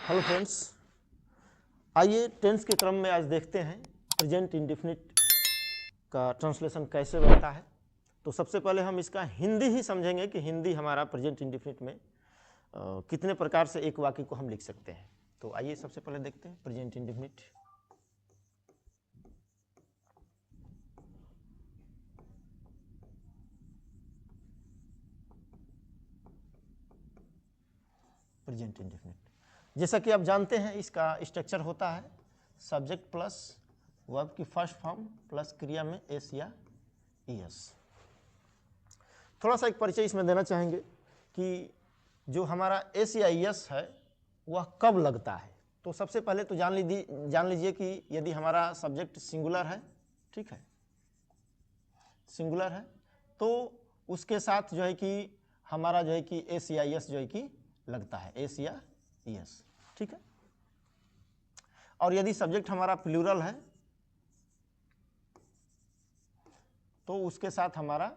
Hello friends, आइए tense के क्रम में आज देखते हैं प्रेजेंट इंडेफिनिट का ट्रांसलेशन कैसे बनता है। तो सबसे पहले हम इसका हिंदी ही समझेंगे कि हिंदी हमारा प्रेजेंट इंडेफिनिट में कितने प्रकार से एक वाक्य को हम लिख सकते हैं। तो आइए सबसे पहले देखते हैं प्रेजेंट इंडेफिनिट। प्रेजेंट इंडेफिनिट जैसा कि आप जानते हैं इसका स्ट्रक्चर होता है सब्जेक्ट प्लस वर्ब की फर्स्ट फॉर्म प्लस क्रिया में एस या ईएस। थोड़ा सा एक परिचय इसमें देना चाहेंगे कि जो हमारा एस या ईएस है वह कब लगता है। तो सबसे पहले तो जान लीजिए कि यदि हमारा सब्जेक्ट सिंगुलर है, ठीक है, सिंगुलर है, तो उसके साथ जो है कि हमारा जो है कि एस या ईएस जो है कि लगता है, एस या ईएस, ठीक है। और यदि सब्जेक्ट हमारा प्लूरल है तो उसके साथ हमारा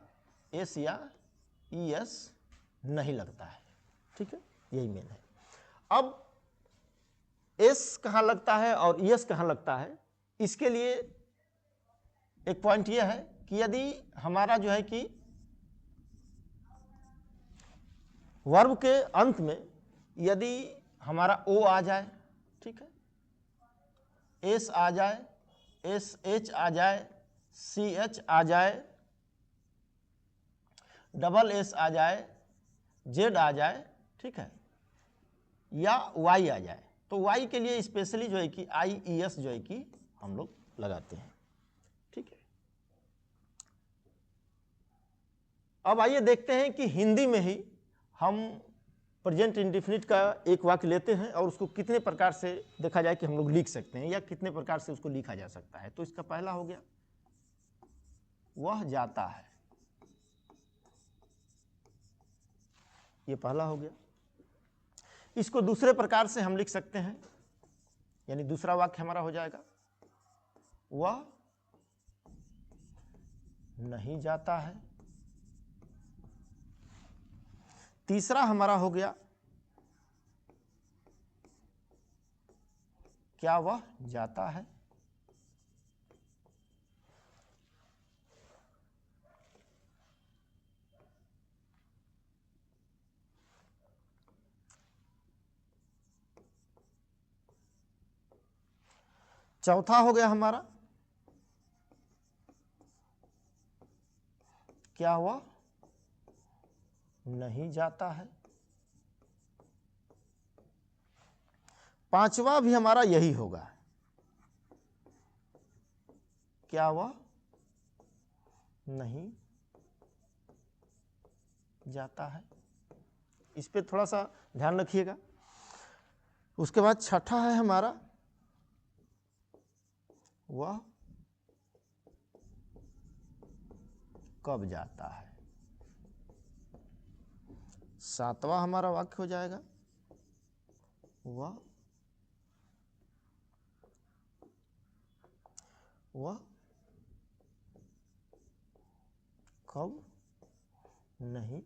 एस या ईएस नहीं लगता है, ठीक है, यही मेन है। अब एस कहाँ लगता है और ईएस कहाँ लगता है, इसके लिए एक पॉइंट यह है कि यदि हमारा जो है कि वर्ब के अंत में यदि हमारा ओ आ जाए, ठीक है, एस आ जाए, एस एच आ जाए, सी एच आ जाए, डबल एस आ जाए, जेड आ जाए, ठीक है, या वाई आ जाए, तो वाई के लिए स्पेशली जो है कि आई ई एस जो है कि हम लोग लगाते हैं, ठीक है। अब आइए देखते हैं कि हिंदी में ही हम प्रेजेंट इंडेफिनिट का एक वाक्य लेते हैं और उसको कितने प्रकार से देखा जाए कि हम लोग लिख सकते हैं या कितने प्रकार से उसको लिखा जा सकता है। तो इसका पहला हो गया वह जाता है, ये पहला हो गया। इसको दूसरे प्रकार से हम लिख सकते हैं, यानी दूसरा वाक्य हमारा हो जाएगा वह नहीं जाता है। तीसरा हमारा हो गया क्या वह जाता है। चौथा हो गया हमारा क्या वह नहीं जाता है। पांचवा भी हमारा यही होगा क्या वह नहीं जाता है। इस पे थोड़ा सा ध्यान रखिएगा। उसके बाद छठा है हमारा वह कब जाता है। सातवां हमारा वाक्य हो जाएगा वह कब नहीं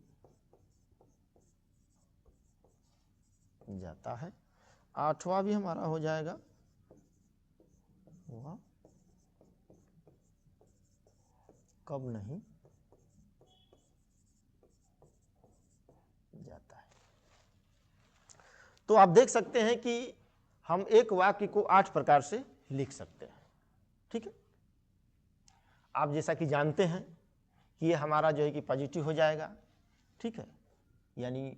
जाता है। आठवां भी हमारा हो जाएगा वह कब नहीं जाता है। तो आप देख सकते हैं कि हम एक वाक्य को 8 प्रकार से लिख सकते हैं, ठीक है। आप जैसा कि जानते हैं कि ये हमारा जो है कि पॉजिटिव हो जाएगा, ठीक है, यानी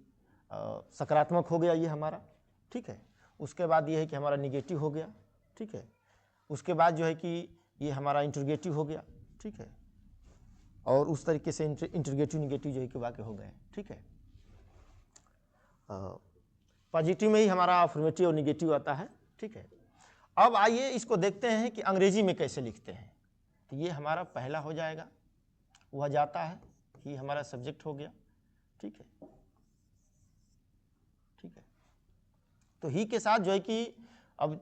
सकारात्मक हो गया ये हमारा, ठीक है। उसके बाद ये है कि हमारा निगेटिव हो गया, ठीक है। उसके बाद जो है कि ये हमारा इंटरोगेटिव हो गया, ठीक है। और उस तरीके से इंटरोगेटिव निगेटिव जो है कि वाक्य हो गए, ठीक है। पॉजिटिव में ही हमारा अफर्मेटिव और निगेटिव आता है, ठीक है। अब आइए इसको देखते हैं कि अंग्रेजी में कैसे लिखते हैं। तो ये हमारा पहला हो जाएगा वह जाता है, ये हमारा सब्जेक्ट हो गया, ठीक है, ठीक है। तो ही के साथ जो है कि अब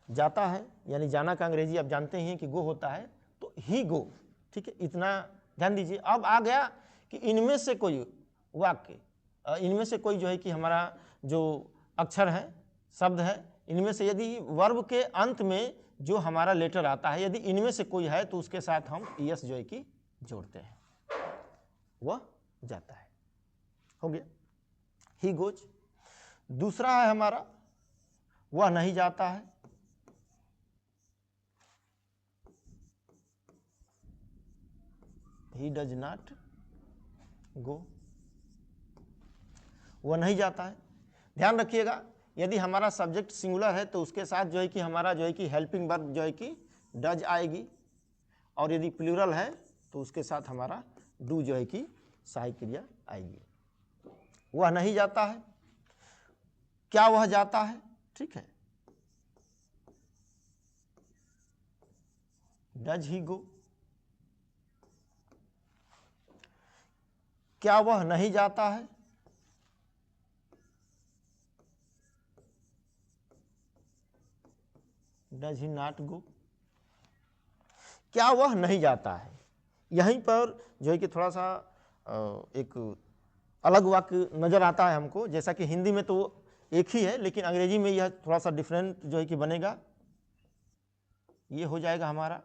जाता है यानी जाना का अंग्रेजी आप जानते ही हैं कि गो होता है, तो ही गो, ठीक है, इतना ध्यान दीजिए। अब आ गया कि इनमें से कोई वाक्य, इनमें से कोई जो है कि हमारा जो अक्षर है शब्द है, इनमें से यदि वर्ब के अंत में जो हमारा लेटर आता है, यदि इनमें से कोई है तो उसके साथ हम ईएस जो है कि जोड़ते हैं, वह जाता है। हो गया, ही गोज। दूसरा है हमारा वह नहीं जाता है, ही डज नॉट गो, वह नहीं जाता है। ध्यान रखिएगा, यदि हमारा सब्जेक्ट सिंगुलर है तो उसके साथ जो है कि हमारा जो है कि हेल्पिंग वर्ब जो है कि डज आएगी, और यदि प्लूरल है तो उसके साथ हमारा डू जो है कि सहायक क्रिया आएगी। वह नहीं जाता है, क्या वह जाता है, ठीक है, डज ही गो। क्या वह नहीं जाता है, डज ही नॉट गो। क्या वह नहीं जाता है, यहीं पर जो है कि थोड़ा सा एक अलग वाक्य नजर आता है हमको, जैसा कि हिंदी में तो एक ही है लेकिन अंग्रेजी में यह थोड़ा सा डिफरेंट जो है कि बनेगा। ये हो जाएगा हमारा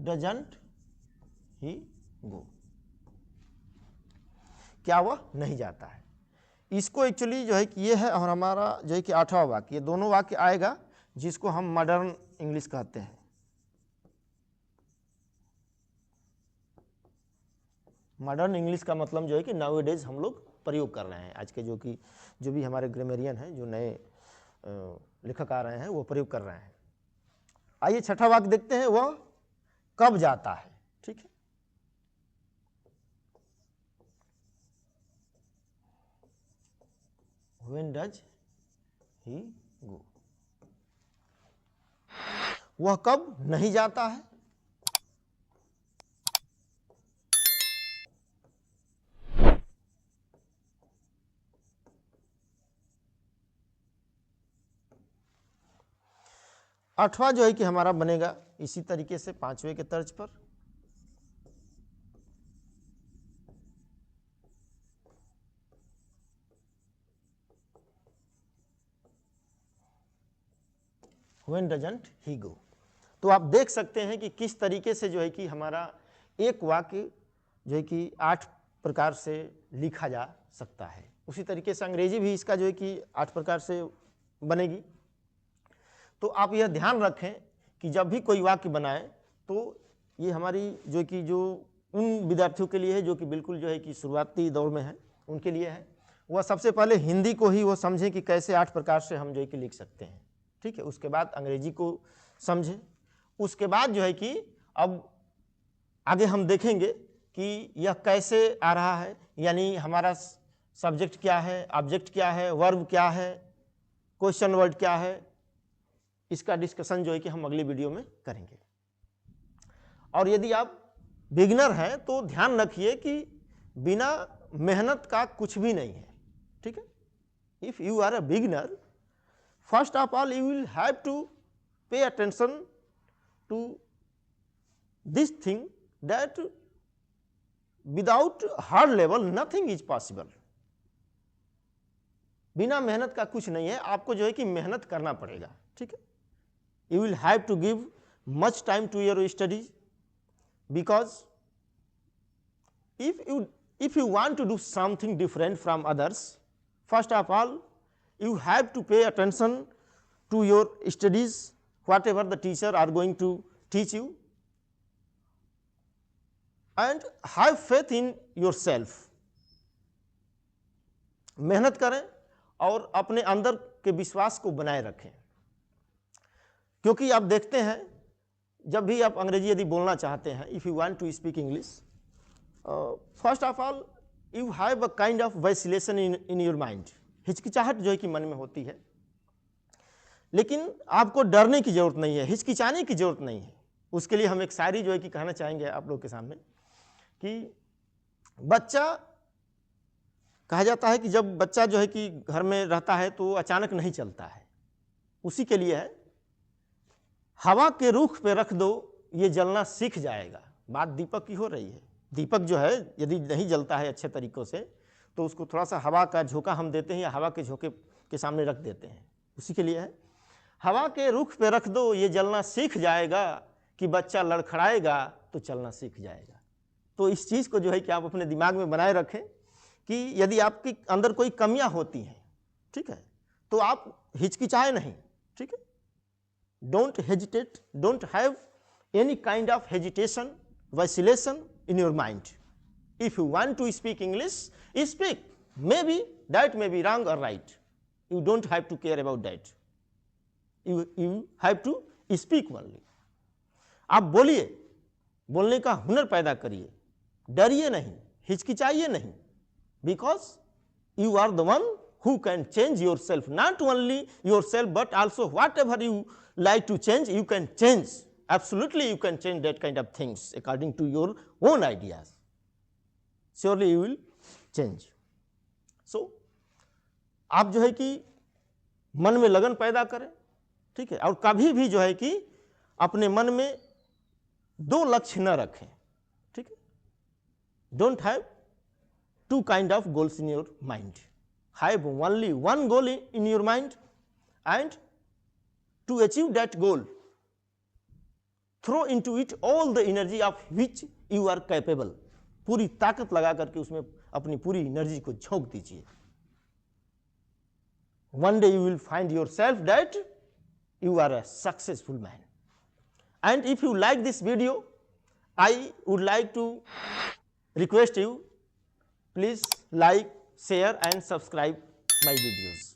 डजंट ही गो, क्या वह नहीं जाता है। इसको एक्चुअली जो है कि ये है, और हमारा जो है कि 8वां वाक्य, ये दोनों वाक्य आएगा जिसको हम मॉडर्न इंग्लिश कहते हैं। मॉडर्न इंग्लिश का मतलब जो है कि नाउ डेज हम लोग प्रयोग कर रहे हैं, आज के जो भी हमारे ग्रामरियन हैं, जो नए लेखक आ रहे हैं, वो प्रयोग कर रहे हैं। आइए 6ठा वाक्य देखते हैं, वह कब जाता है, ठीक है। When does he go? वह कब नहीं जाता है, आठवां जो है कि हमारा बनेगा इसी तरीके से 5वें के तर्ज पर। When doesn't he go? तो आप देख सकते हैं कि किस तरीके से जो है कि हमारा एक वाक्य जो है कि 8 प्रकार से लिखा जा सकता है। उसी तरीके से अंग्रेजी भी इसका जो है कि 8 प्रकार से बनेगी। तो आप यह ध्यान रखें कि जब भी कोई वाक्य बनाए तो ये हमारी जो कि जो उन विद्यार्थियों के लिए है जो कि बिल्कुल जो है कि शुरुआती दौर में है, उनके लिए है, वह सबसे पहले हिंदी को ही वो समझें कि कैसे 8 प्रकार से हम जो है कि लिख सकते हैं, ठीक है। उसके बाद अंग्रेजी को समझें, उसके बाद जो है कि अब आगे हम देखेंगे कि यह कैसे आ रहा है, यानी हमारा सब्जेक्ट क्या है, ऑब्जेक्ट क्या है, वर्ब क्या है, क्वेश्चन वर्ड क्या है, इसका डिस्कशन जो है कि हम अगली वीडियो में करेंगे। और यदि आप बिगिनर हैं तो ध्यान रखिए कि बिना मेहनत का कुछ भी नहीं है, ठीक है। If you are a beginner, first of all you will have to pay attention to this thing that without hard level nothing is possible। बिना मेहनत का कुछ नहीं है, आपको जो है कि मेहनत करना पड़ेगा, ठीक है। You will have to give much time to your studies, because if you want to do something different from others, first of all you have to pay attention to your studies, whatever the teacher are going to teach you, and have faith in yourself। मेहनत करें और अपने अंदर के विश्वास को बनाए रखें, क्योंकि आप देखते हैं जब भी आप अंग्रेजी यदि बोलना चाहते हैं, if you want to speak English, first of all you have a kind of vacillation in your mind. हिचकिचाहट जो है कि मन में होती है, लेकिन आपको डरने की जरूरत नहीं है, हिचकिचाने की जरूरत नहीं है। उसके लिए हम एक शायरी जो है कि कहना चाहेंगे आप लोग के सामने कि बच्चा, कहा जाता है कि जब बच्चा जो है कि घर में रहता है तो अचानक नहीं चलता है, उसी के लिए है, हवा के रुख पे रख दो ये जलना सीख जाएगा। बात दीपक की हो रही है। दीपक जो है यदि नहीं जलता है अच्छे तरीकों से तो उसको थोड़ा सा हवा का झोंका हम देते हैं या हवा के झोंके के सामने रख देते हैं, उसी के लिए है। हवा के रुख पे रख दो, ये जलना सीख जाएगा, कि बच्चा लड़खड़ाएगा तो चलना सीख जाएगा। तो इस चीज़ को जो है कि आप अपने दिमाग में बनाए रखें कि यदि आपके अंदर कोई कमियां होती हैं, ठीक है, तो आप हिचकिचाए नहीं, ठीक है। Don't hesitate, don't have any kind of hesitation, vacillation in your mind. If you want to speak English, speak, maybe that may be wrong और right, you don't have to care about that, you have to speak only. आप बोलिए, बोलने का हुनर पैदा करिए, डरिए नहीं, हिचकिचाइए नहीं, because you are the one who can change yourself, not only yourself but also whatever you like to change, you can change, absolutely you can change that kind of things according to your own ideas, surely you will change. So आप जो है कि मन में लगन पैदा करें, ठीक है, और कभी भी जो है कि अपने मन में दो लक्ष्य न रखें, ठीक है। Don't have to kind of goals in your mind, have only one goal in your mind, and to achieve that goal throw into it all the energy of which you are capable. पूरी ताकत लगा करके उसमें अपनी पूरी energy को झोंक दीजिए। One day you will find yourself that you are a successful man. And if you like this video, I would like to request you, please like, share and subscribe my videos.